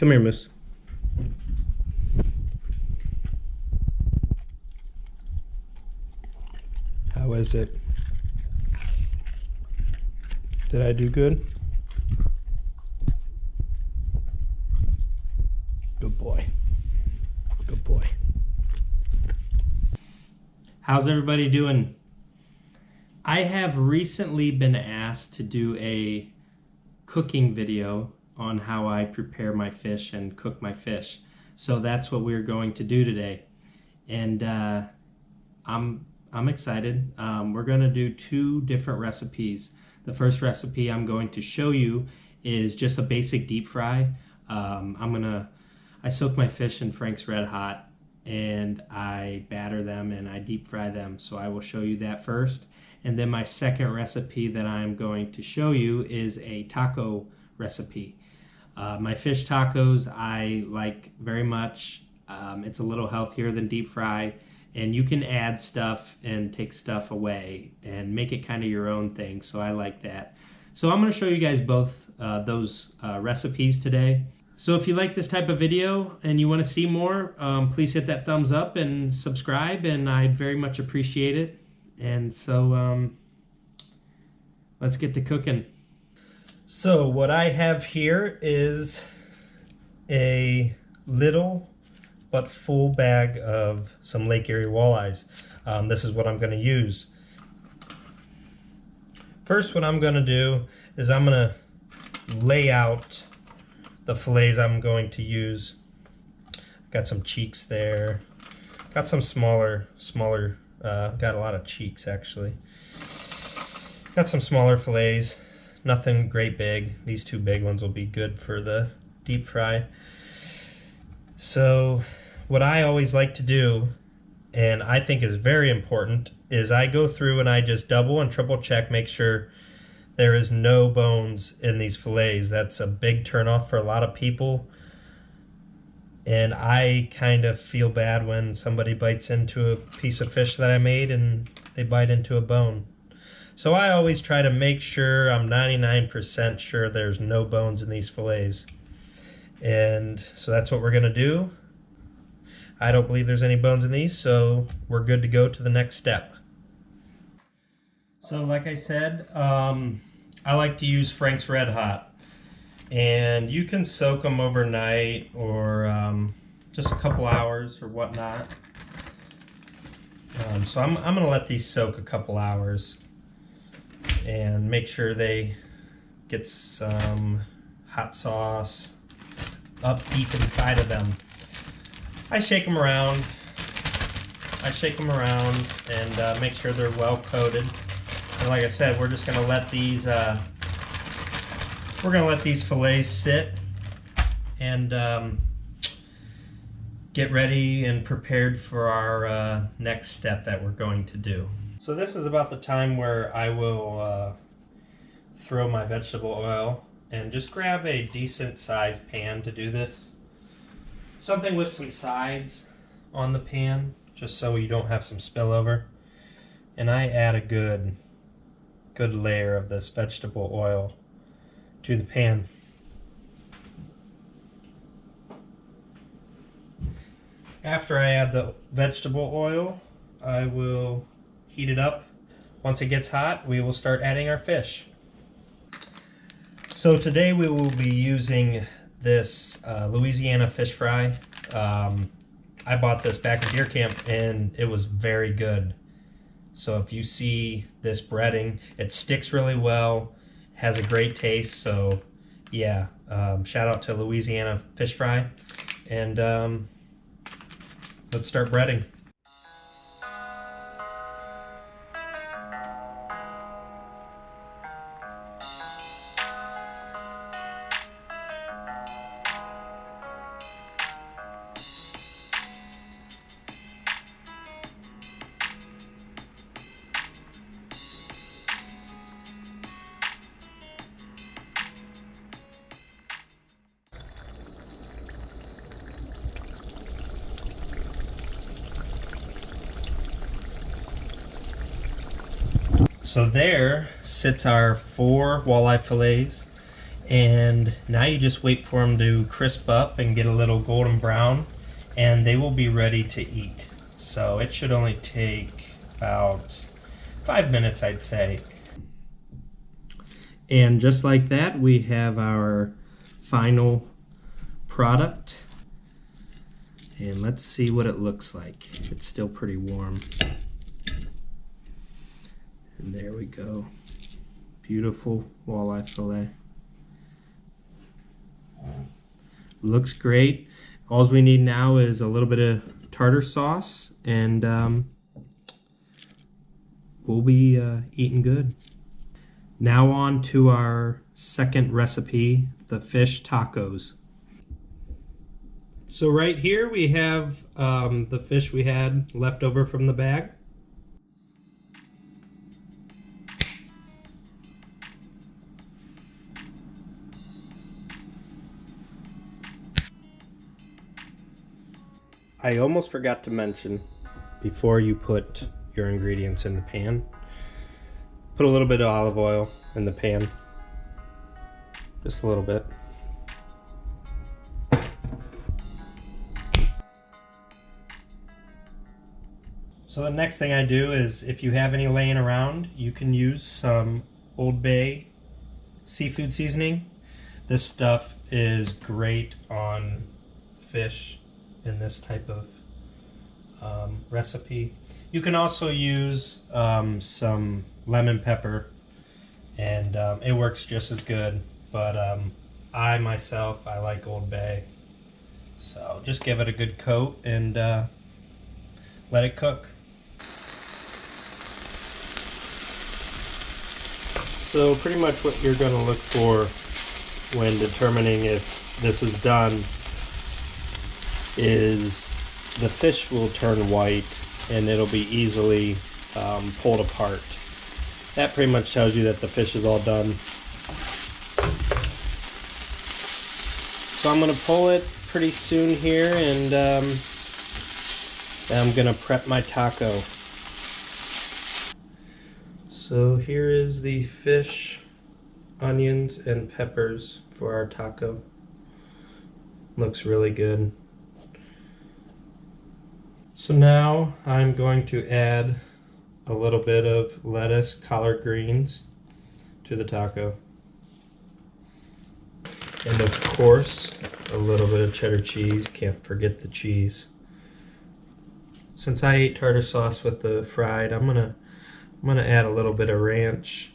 Come here, miss. How is it? Did I do good? Good boy. Good boy. How's everybody doing? I have recently been asked to do a cooking video on how I prepare my fish and cook my fish. So that's what we're going to do today. And I'm excited. We're going to do 2 different recipes. The first recipe I'm going to show you is just a basic deep fry. I soak my fish in Frank's Red Hot and I batter them and I deep fry them. So I will show you that first. And then my second recipe that I'm going to show you is a taco recipe. My fish tacos I like very much. It's a little healthier than deep fry, and you can add stuff and take stuff away and make it kind of your own thing. So I like that. So I'm going to show you guys both those recipes today. So if you like this type of video and you want to see more, please hit that thumbs up and subscribe, and I'd very much appreciate it. And so let's get to cooking. So what I have here is a little but full bag of some Lake Erie walleyes. This is what I'm going to use. First, what I'm going to do is I'm going to lay out the fillets I'm going to use. Got some cheeks there. Got some smaller, got a lot of cheeks actually. Got some smaller fillets, nothing great big. These 2 big ones will be good for the deep fry. So what I always like to do, and I think is very important, is I go through and I just double and triple check, make sure there is no bones in these fillets. That's a big turnoff for a lot of people. And I kind of feel bad when somebody bites into a piece of fish that I made and they bite into a bone. So I always try to make sure I'm 99% sure there's no bones in these fillets. And so that's what we're going to do. I don't believe there's any bones in these, so we're good to go to the next step. So like I said, I like to use Frank's Red Hot. And you can soak them overnight or just a couple hours or whatnot. So I'm going to let these soak a couple hours and make sure they get some hot sauce up deep inside of them. I shake them around. And make sure they're well coated. And like I said, we're just going to let these fillets sit and get ready and prepared for our next step that we're going to do. So this is about the time where I will throw my vegetable oil and just grab a decent sized pan to do this. Something with some sides on the pan, just so you don't have some spillover. And I add a good layer of this vegetable oil to the pan. After I add the vegetable oil, I will heat it up. Once it gets hot, we will start adding our fish. So today we will be using this Louisiana Fish Fry. I bought this back in deer camp and it was very good. So if you see this breading, it sticks really well, has a great taste. So yeah, shout out to Louisiana Fish Fry, and let's start breading. So there sits our 4 walleye fillets And now you just wait for them to crisp up and get a little golden brown, and they will be ready to eat. So it should only take about 5 minutes, I'd say. And just like that, we have our final product. And let's see what it looks like. It's still pretty warm. And there we go. Beautiful walleye fillet. Looks great. All we need now is a little bit of tartar sauce, and we'll be eating good. Now on to our second recipe, the fish tacos. So right here we have the fish we had left over from the bag. I almost forgot to mention, before you put your ingredients in the pan, put a little bit of olive oil in the pan. Just a little bit. So the next thing I do is, if you have any laying around, you can use some Old Bay seafood seasoning. This stuff is great on fish in this type of recipe. You can also use some lemon pepper, and it works just as good, but I myself like Old Bay. So just give it a good coat and let it cook. So pretty much what you're going to look for when determining if this is done is the fish will turn white and it'll be easily pulled apart. That pretty much tells you that the fish is all done. So I'm going to pull it pretty soon here, and I'm going to prep my taco. So here is the fish, onions, and peppers for our taco. Looks really good. So now I'm going to add a little bit of lettuce, collard greens to the taco. And of course, a little bit of cheddar cheese. Can't forget the cheese. Since I ate tartar sauce with the fried, I'm gonna add a little bit of ranch.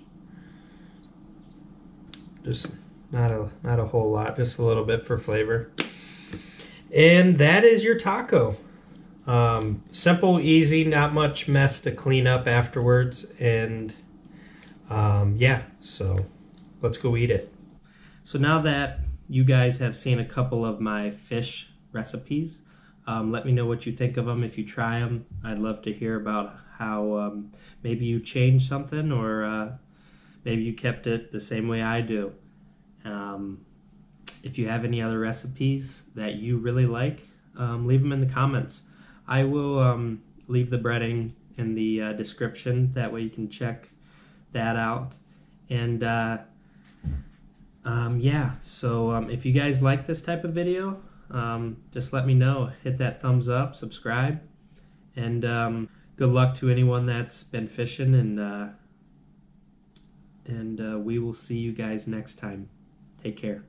Just not a whole lot, just a little bit for flavor. And that is your taco. Simple, easy, not much mess to clean up afterwards, and yeah, so let's go eat it. So now that you guys have seen a couple of my fish recipes, let me know what you think of them. If you try them, I'd love to hear about how maybe you changed something, or maybe you kept it the same way I do. If you have any other recipes that you really like, leave them in the comments. I will leave the breading in the description. That way you can check that out. And yeah, so if you guys like this type of video, just let me know. Hit that thumbs up, subscribe, and good luck to anyone that's been fishing, and we will see you guys next time. Take care.